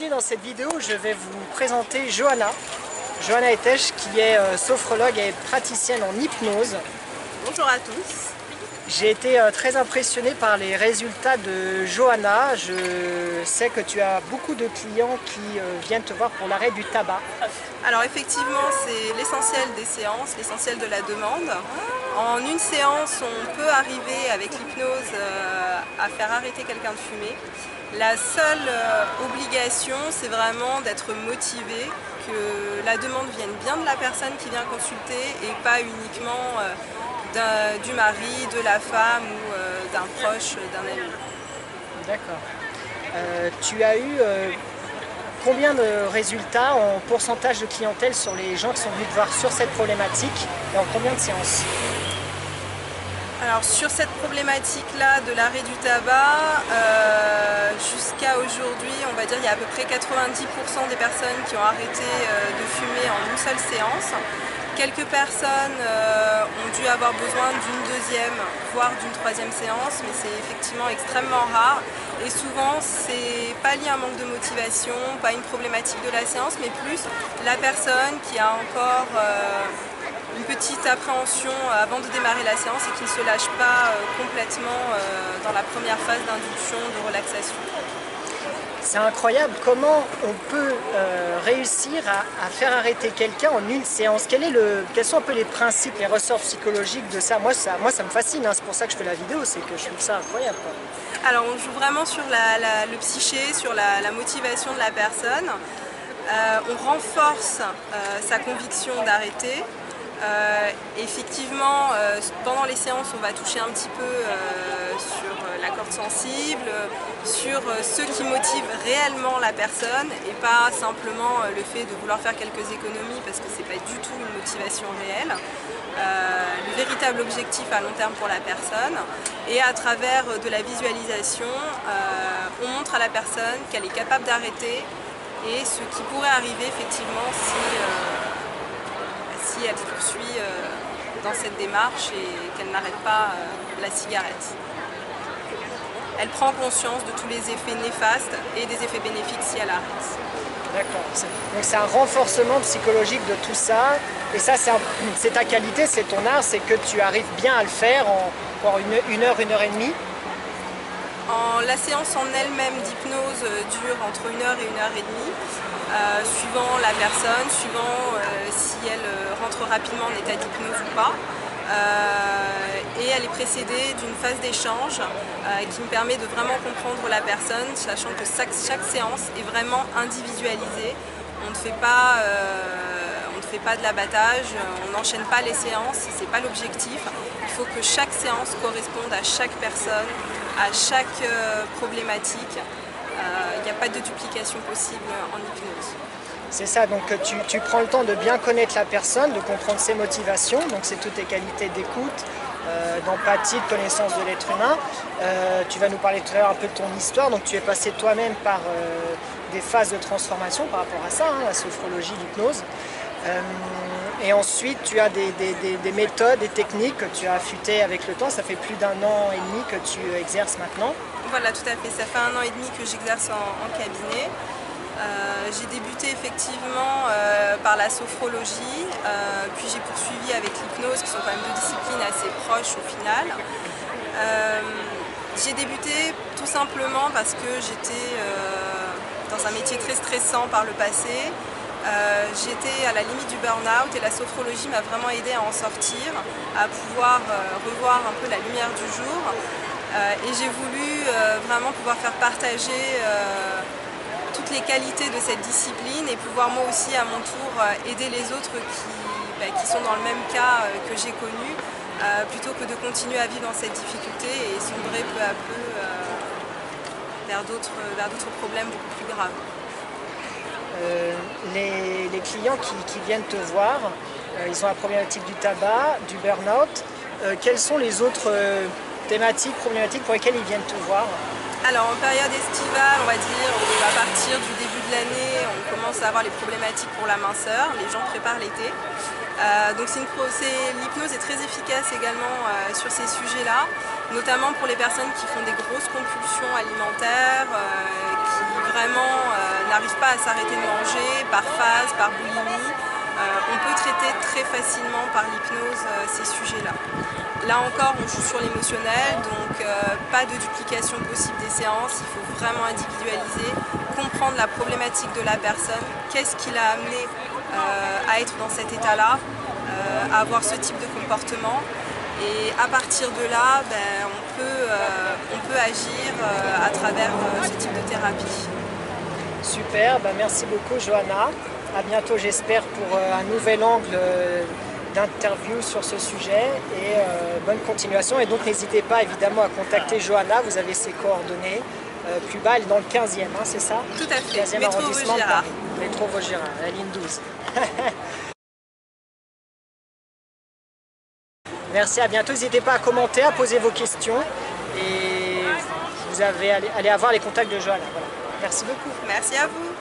Dans cette vidéo, je vais vous présenter Johanna Etech, qui est sophrologue et praticienne en hypnose. Bonjour à tous. J'ai été très impressionné par les résultats de Johanna. Je sais que tu as beaucoup de clients qui viennent te voir pour l'arrêt du tabac. Alors effectivement, c'est l'essentiel des séances, l'essentiel de la demande. En une séance, on peut arriver avec l'hypnose à faire arrêter quelqu'un de fumer. La seule obligation, c'est vraiment d'être motivé, que la demande vienne bien de la personne qui vient consulter et pas uniquement du mari, de la femme ou d'un proche, d'un ami. D'accord. Tu as eu combien de résultats en pourcentage de clientèle sur les gens qui sont venus te voir sur cette problématique et en combien de séances? Alors sur cette problématique-là de l'arrêt du tabac, jusqu'à aujourd'hui, on va dire il y a à peu près 90% des personnes qui ont arrêté de fumer en une seule séance. Quelques personnes ont dû avoir besoin d'une deuxième, voire d'une troisième séance, mais c'est effectivement extrêmement rare. Et souvent, c'est pas lié à un manque de motivation, pas une problématique de la séance, mais plus la personne qui a encore une petite appréhension avant de démarrer la séance et qui ne se lâche pas complètement dans la première phase d'induction, de relaxation. C'est incroyable comment on peut réussir à faire arrêter quelqu'un en une séance. Quels sont un peu les principes, les ressorts psychologiques de ça? Moi, ça me fascine, hein. C'est pour ça que je fais la vidéo, c'est que je trouve ça incroyable, quoi. Alors on joue vraiment sur le psyché, sur la motivation de la personne. On renforce sa conviction d'arrêter. Effectivement, pendant les séances, on va toucher un petit peu sur la corde sensible, sur ce qui motive réellement la personne et pas simplement le fait de vouloir faire quelques économies parce que c'est pas du tout une motivation réelle. Le véritable objectif à long terme pour la personne, et à travers de la visualisation, on montre à la personne qu'elle est capable d'arrêter et ce qui pourrait arriver effectivement si elle poursuit dans cette démarche et qu'elle n'arrête pas la cigarette. Elle prend conscience de tous les effets néfastes et des effets bénéfiques si elle arrête. D'accord. Donc c'est un renforcement psychologique de tout ça. Et ça, c'est ta qualité, c'est ton art, c'est que tu arrives bien à le faire en une heure et demie. La séance en elle-même d'hypnose dure entre 1 heure et 1 heure et demie, suivant la personne, suivant si elle rentre rapidement en état d'hypnose ou pas. Et elle est précédée d'une phase d'échange qui me permet de vraiment comprendre la personne, sachant que chaque séance est vraiment individualisée. On ne fait pas de l'abattage, on n'enchaîne pas les séances, c'est pas l'objectif. Il faut que chaque séance corresponde à chaque personne, à chaque problématique. Il n'y a pas de duplication possible en hypnose. C'est ça, donc tu prends le temps de bien connaître la personne, de comprendre ses motivations, donc c'est toutes tes qualités d'écoute, d'empathie, de connaissance de l'être humain. Tu vas nous parler tout à l'heure un peu de ton histoire, donc tu es passé toi-même par des phases de transformation par rapport à ça, hein, la sophrologie, l'hypnose. Et ensuite tu as des méthodes, des techniques que tu as affûtées avec le temps. Ça fait plus d'1 an et demi que tu exerces maintenant. Voilà, tout à fait, ça fait 1 an et demi que j'exerce en cabinet. J'ai débuté effectivement par la sophrologie, puis j'ai poursuivi avec l'hypnose, qui sont quand même deux disciplines assez proches au final. J'ai débuté tout simplement parce que j'étais dans un métier très stressant par le passé. J'étais à la limite du burn-out et la sophrologie m'a vraiment aidé à en sortir, à pouvoir revoir un peu la lumière du jour. Et j'ai voulu vraiment pouvoir faire partager toutes les qualités de cette discipline et pouvoir moi aussi à mon tour aider les autres qui sont dans le même cas que j'ai connu, plutôt que de continuer à vivre dans cette difficulté et sombrer peu à peu vers d'autres problèmes beaucoup plus graves. Les clients qui viennent te voir, ils ont la problématique du tabac, du burn-out. Quelles sont les autres problématiques pour lesquelles ils viennent te voir? Alors en période estivale, on va dire, à partir du début de l'année, on commence à avoir les problématiques pour la minceur, les gens préparent l'été. Donc l'hypnose est très efficace également sur ces sujets-là, notamment pour les personnes qui font des grosses compulsions alimentaires, qui vraiment n'arrive pas à s'arrêter de manger, par phase, par boulimie, on peut traiter très facilement par l'hypnose ces sujets-là. Là encore, on joue sur l'émotionnel, donc pas de duplication possible des séances, il faut vraiment individualiser, comprendre la problématique de la personne, qu'est-ce qui l'a amené à être dans cet état-là, à avoir ce type de comportement. Et à partir de là, on peut agir à travers ce type de thérapie. Super, merci beaucoup Johanna. À bientôt j'espère pour un nouvel angle d'interview sur ce sujet et bonne continuation. Et donc n'hésitez pas évidemment à contacter Johanna, vous avez ses coordonnées. Plus bas, elle est dans le 15e, hein, c'est ça? Tout à fait, 15e métro arrondissement de Vaugirard. Paris. Métro Vaugirard, la ligne 12. Merci, à bientôt. N'hésitez pas à commenter, à poser vos questions et vous allez avoir les contacts de Johanna. Voilà. Merci beaucoup. Merci à vous.